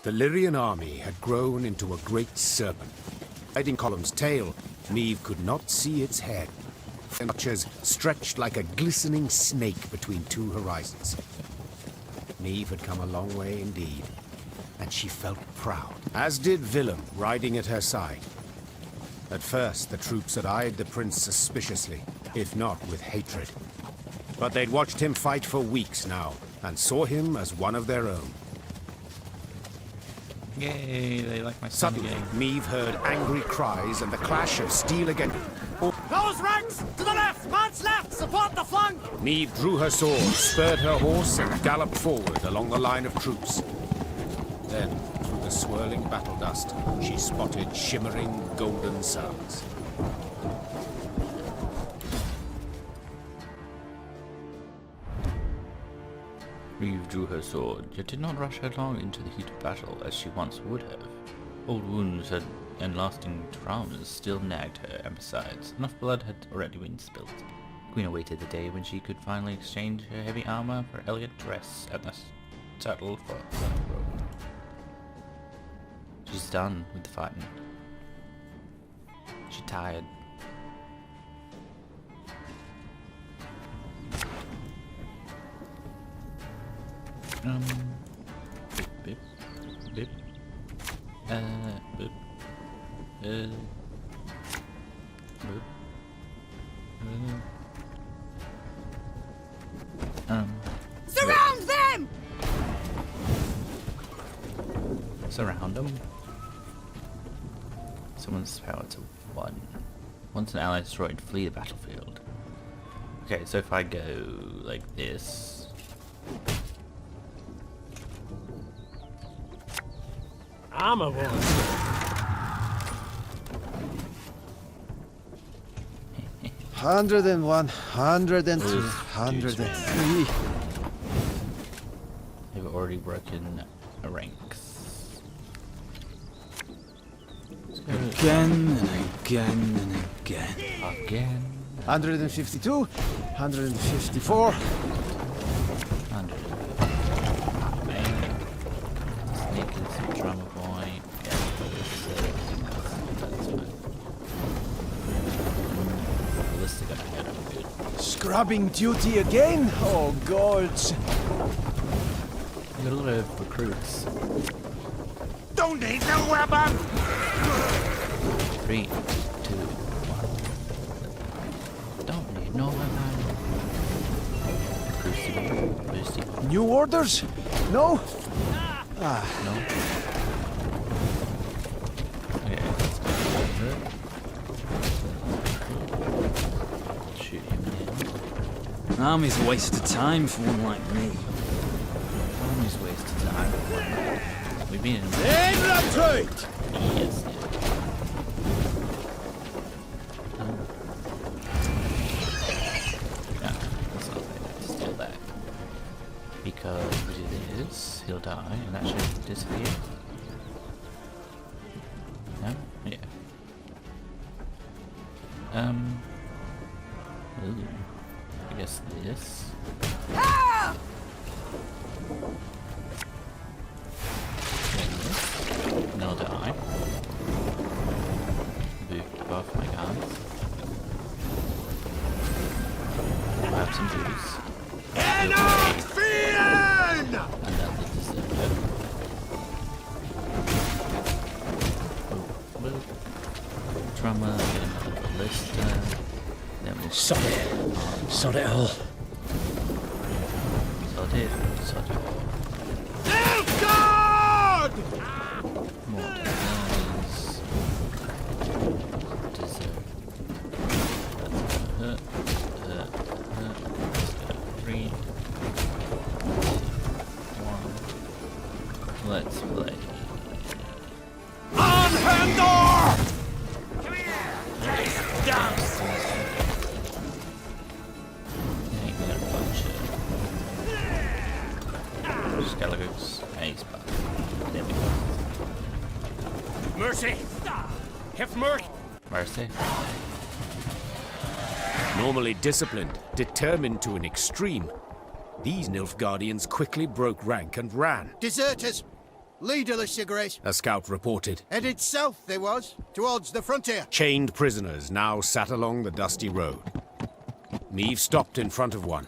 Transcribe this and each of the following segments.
The Lyrian army had grown into a great serpent. Hiding column's tail, Meve could not see its head. Archers stretched like a glistening snake between two horizons. Meve had come a long way indeed, and she felt proud, as did Willem riding at her side. At first, the troops had eyed the prince suspiciously, if not with hatred. But they'd watched him fight for weeks now, and saw him as one of their own. Yay, they like my son Suddenly, again. Meve heard angry cries and the clash of steel again. Close ranks! To the left! Man's left! Support the flank! Meve drew her sword, spurred her horse, and galloped forward along the line of troops. Then, through the swirling battle dust, she spotted shimmering golden suns. Meve drew her sword, yet did not rush headlong into the heat of battle as she once would have. Old wounds and lasting traumas still nagged her, and besides, enough blood had already been spilt. Queen awaited the day when she could finally exchange her heavy armor for elegant dress and the saddle for a robe. She's done with the fighting. She's tired. Bip, bip, bip. Bip. Bip. Surround them! Surround them. Someone's power to 1. Once an ally is destroyed, flee the battlefield. Okay, so if I go like this. I'm a one. 101, 102, 103. They've already broken a ranks. Again and again and again. Again. 152, 154. 100. Man. Snake is a drama boy. Yeah, that's fine. Ballistic on ahead, I'm good. Scrubbing duty again? Oh, gods. We got a lot of recruits. Don't need no weapon! 3, 2, 1. Don't need no weapon. Boosty. New orders? No? No. Okay, let's go over. Shoot him in. Army's a waste of time for one like me. Army's wasted time. We've been in Retreat! yes. Yeah, that's not fair. Steal that. Because we do this, he'll die, and that should disappear. No? Yeah. Ooh. I guess this. Then this. And they'll die. Boot off my guns. We'll have some boots. Enough fear! Another deserter. Boop. Trauma, get another ballista. Then we'll Sod it. Sod it all. sod it. Sod it all. God! More designers. Dessert. Let's go 3, 1. Let's play. On Handor! Come here! Down! Yeah, we got a bunch of skeletons. Ace buff. There we go. Mercy! Have mercy! Mercy. Normally disciplined, determined to an extreme, these Nilfgaardians quickly broke rank and ran. Deserters! Leaderless, Your Grace. A scout reported. Headed south, they was, towards the frontier. Chained prisoners now sat along the dusty road. Meve stopped in front of one.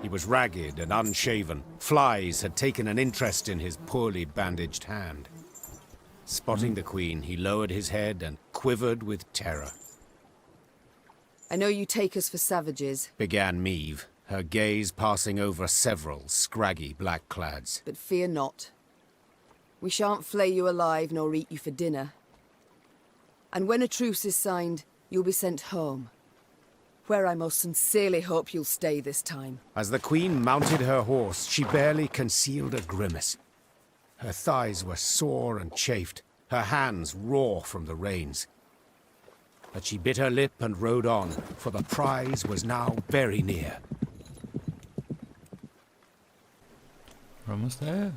He was ragged and unshaven. Flies had taken an interest in his poorly bandaged hand. Spotting the Queen, he lowered his head and quivered with terror. I know you take us for savages, Began Meve, her gaze passing over several scraggy black clads. but fear not. We shan't flay you alive nor eat you for dinner. And when a truce is signed, you'll be sent home, where I most sincerely hope you'll stay this time. As the Queen mounted her horse, she barely concealed a grimace. Her thighs were sore and chafed, her hands raw from the reins. But she bit her lip and rode on, for the prize was now very near. We're almost there.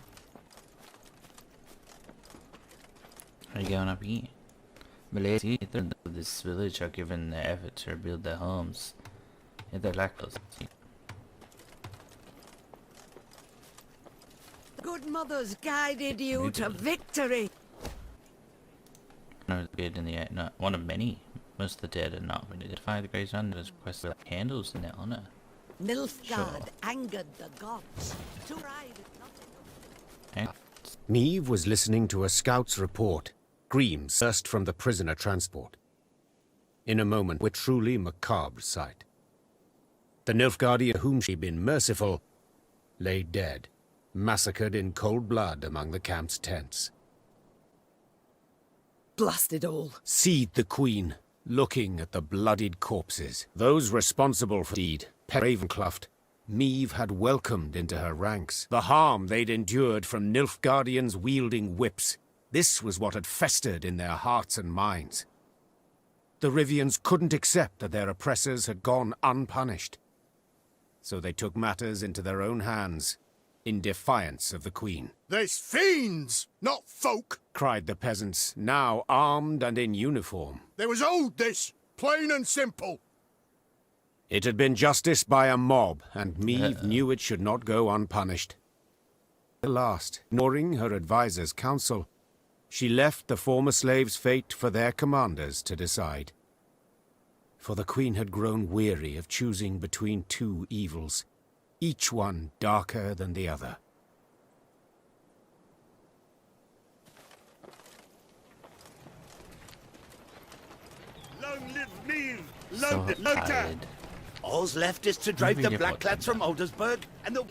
How are you going up here? The ladies of this village are given their effort to rebuild their homes. Yet they're lactose. Good mothers guided you to victory. No, dead in the no, one of many. Most of the dead are not been identified. The Greys Runners requested candles in their honor. Nilfgaard angered the gods. To ride is not enough. And Meve was listening to a scout's report. Screams burst from the prisoner transport. In a moment, a truly macabre sight. The Nilfgaardian whom she'd been merciful lay dead, massacred in cold blood among the camp's tents. Blasted all. Seethed the Queen, looking at the bloodied corpses. Those responsible for the deed, Ravencloft, Meve had welcomed into her ranks. The harm they'd endured from Nilfgaardians wielding whips. This was what had festered in their hearts and minds. The Rivians couldn't accept that their oppressors had gone unpunished. So they took matters into their own hands, in defiance of the Queen. There's fiends, not folk. Cried the peasants, now armed and in uniform. There was old this, plain and simple. It had been justice by a mob, and Meve knew it should not go unpunished. At last, ignoring her advisor's counsel, she left the former slaves' fate for their commanders to decide. For the Queen had grown weary of choosing between two evils, each one darker than the other. Long live Meve, so tired. All's left is to drive the Really black lads from Aldersburg, and they'll...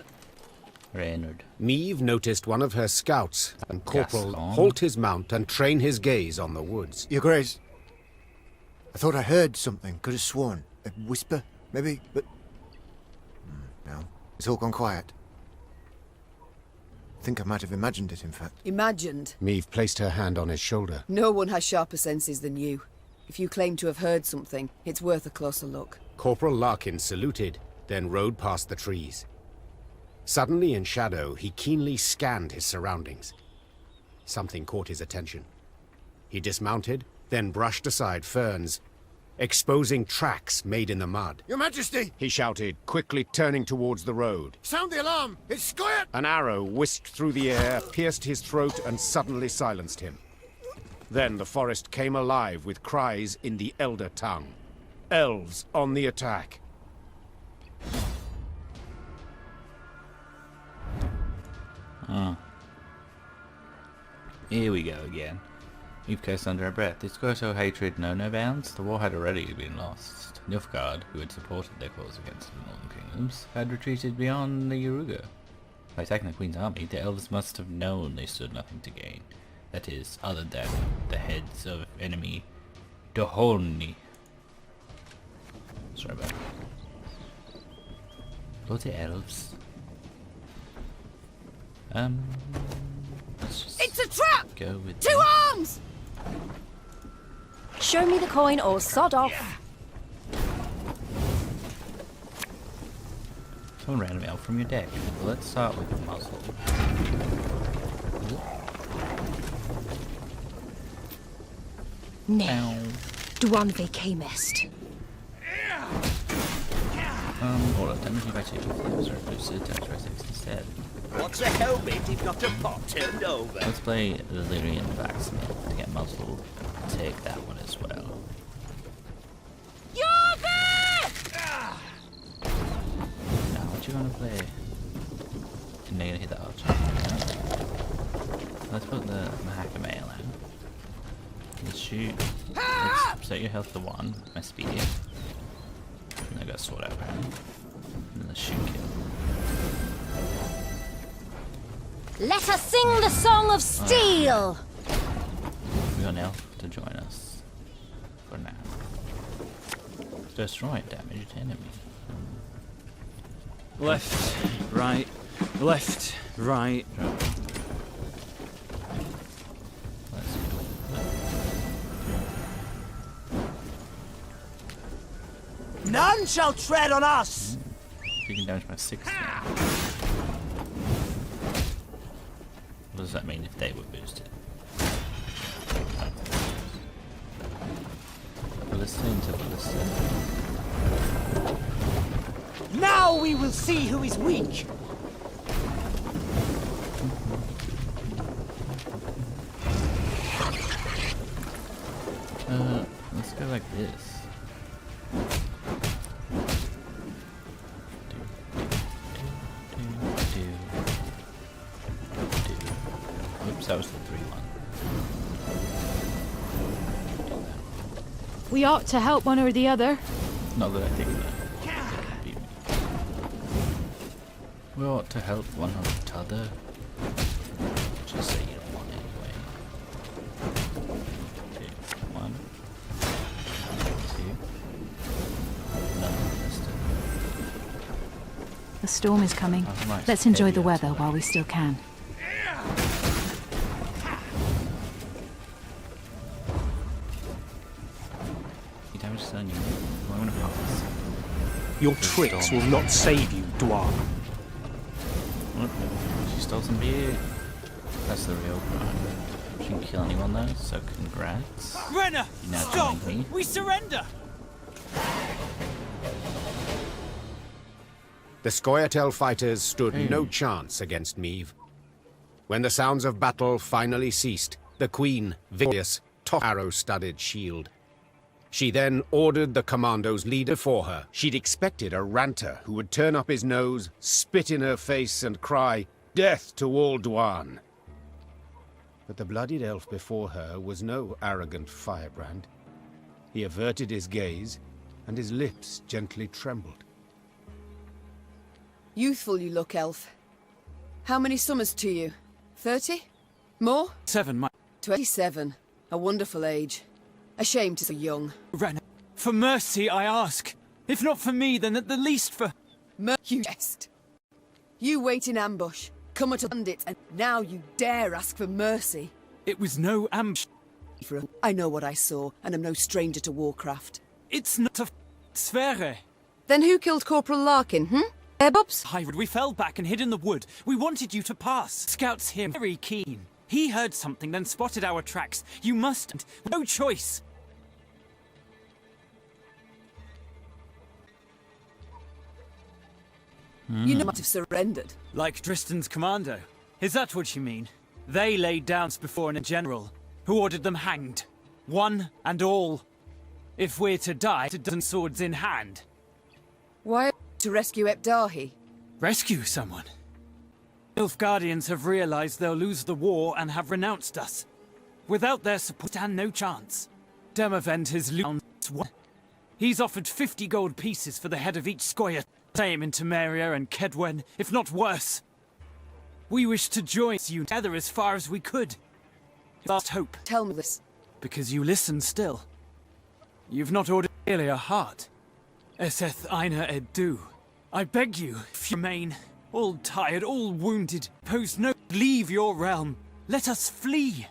Reynard. Meve noticed one of her scouts, and Corporal Gaston. halt his mount and train his gaze on the woods. Your Grace, I thought I heard something. Could have sworn. A whisper, maybe, but... No, it's all gone quiet. I think I might have imagined it, in fact. Imagined. Meve placed her hand on his shoulder. No one has sharper senses than you. If you claim to have heard something, it's worth a closer look. Corporal Larkin saluted, then rode past the trees. Suddenly in shadow, he keenly scanned his surroundings. Something caught his attention. He dismounted, then brushed aside ferns, exposing tracks made in the mud. Your Majesty, He shouted, quickly turning towards the road. sound the alarm. It's squirt. An arrow whisked through the air, pierced his throat, and suddenly silenced him. Then the forest came alive with cries in the Elder tongue. Elves on the attack. Here we go again. Eve cursed under her breath. This Squirtle hatred know no bounds. The war had already been lost. Nilfgaard, who had supported their cause against the Northern Kingdoms, had retreated beyond the Yaruga. By attacking the Queen's army, the elves must have known they stood nothing to gain. That is, other than the heads of enemy Dohorni. Sorry about that. Go to elves. Let's just It's a trap! go with Two arms! Show me the coin or sod off. Some random elf from your deck. Well, let's start with the muzzle. Nay, Duan Vacamest. Hold on, damage you by 2 flames are boosted, damage by 6 instead. What's a helmet if not a pot turned over? Let's play the Lyrian blacksmith to get muzzled. Take that one as well. Now, what you gonna play? You're gonna hit the archer. Let's put the Mahakame out. Let's shoot. Let's set your health to 1. My speed. And I got sword out. And then let's shoot kill. Let us sing the song of steel! We got an elf to join us. For now. Destroy damaged enemy. Left, right, left, right. Let's go. None shall tread on us! You can damage by 6. What does that mean if they were boosted? Ballista into ballista. Now we will see who is weak! Let's go like this. Oops, that was the 3-1. We ought to help one or the other. Not that I think that. We ought to help one another. Just say you don't want anyway. 2, 1. 2. No, The storm is coming. Oh, right, Let's enjoy the heavy weather outside. while we still can. You damage the onion. I'm gonna pass. Your tricks will not save you, Dwarf. She stole some beer. That's the real crime. She can kill anyone though, so congrats. Renner! You now Stop! join me. We surrender! The Scoia'tael fighters stood no chance against Meve. When the sounds of battle finally ceased, the Queen, victorious, tossed an arrow-studded shield. She then ordered the commandos leader for her. She'd expected a ranter who would turn up his nose, spit in her face, and cry, "Death to all Dwan!" But the bloodied elf before her was no arrogant firebrand. He averted his gaze, and his lips gently trembled. Youthful you look, elf. How many summers to you? 30? More? 7, my 27. A wonderful age. A shame to so young. Renner. For mercy, I ask. If not for me, then at the least for... You jest. You wait in ambush, come at a bandit, and now you dare ask for mercy. It was no ambush. I know what I saw, and am no stranger to warcraft. It's not a sphere. Then who killed Corporal Larkin, Airbubs? Hyrule, we fell back and hid in the wood. We wanted you to pass. Scouts here very keen. He heard something, then spotted our tracks. You mustn't. No choice. You might have surrendered. Like Tristan's commando. Is that what you mean? They laid down before a general, who ordered them hanged. One and all. If we're to die, a dozen swords in hand. Why to rescue Epdahi? Rescue someone? Elf Guardians have realized they'll lose the war and have renounced us. Without their support, stand no chance. Demavend has lost one. He's offered 50 gold pieces for the head of each Scoia. Same in Temeria and Kedwen, if not worse. We wish to join you together as far as we could. Last hope. Tell me this. Because you listen still. You've not ordered merely a heart. Eseth Aina Edu. I beg you, if you remain, all tired, all wounded, pose no... Leave your realm. Let us flee.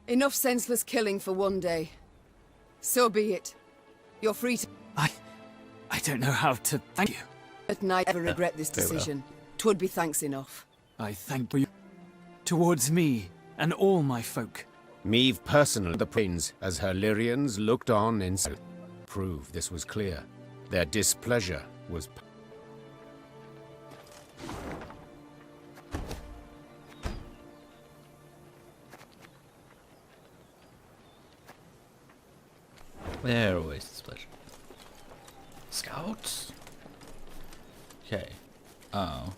Enough senseless killing for one day. So be it. You're free to... I don't know how to thank you. But I ever regret this very well. decision. 'Twould be thanks enough. I thank you. Towards me and all my folk. Meve personally the plains as her Lyrians looked on in prove this was clear. Their displeasure was They're always a split. Scouts? Okay. Oh.